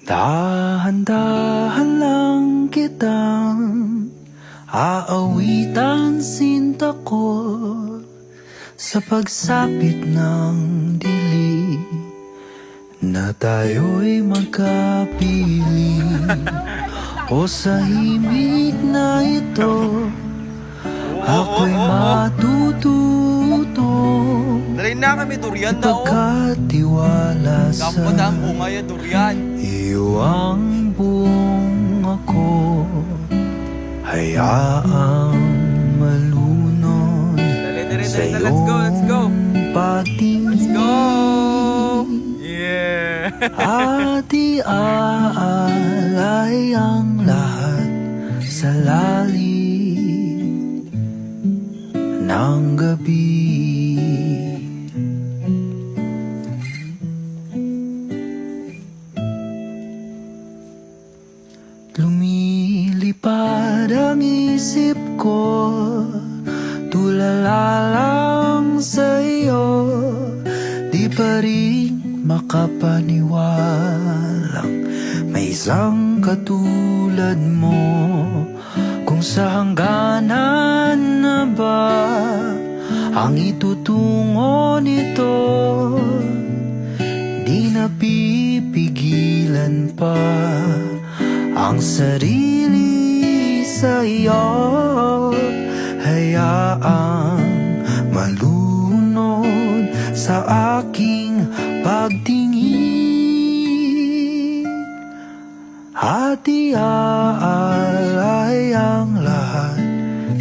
Dahan-dahan lang kitang aawitan sinta ko sa pagsapit ng dilim na tayo'y magkapiling. O sa himig na ito ako'y matututo Dali na kami durian na o. ipagkatiwala sa Kampodang bunga ya durian. iyo ang buong ako. Hayaang malunod sa Let's go, let's go. iyong pagtingin. Let's go! Yeah! At iaalay ang lahat sa lalim ng gabi. Lumilipad ang isip ko, tulala lang sa iyo, di pa rin makapaniwalang may isang katulad mo. Kung sa hangganan na ba ang itutungo nito, di napipigilan pa ang sarili sa iyo. Hayaang malunod sa aking pagtingin at iaalay ang lahat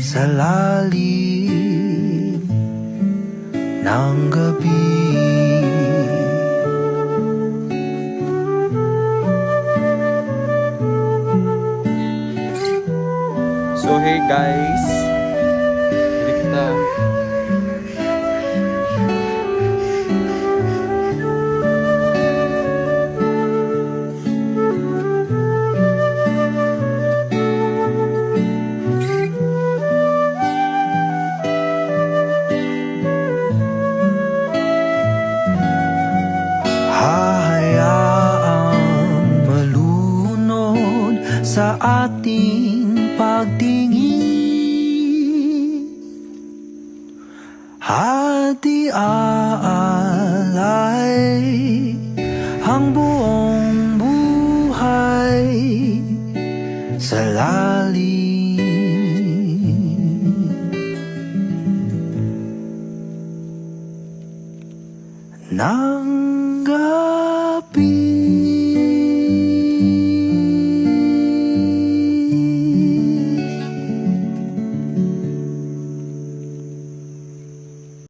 sa lalim ng gabi. So hey guys, hindi kita Hahayaang malunod sa ating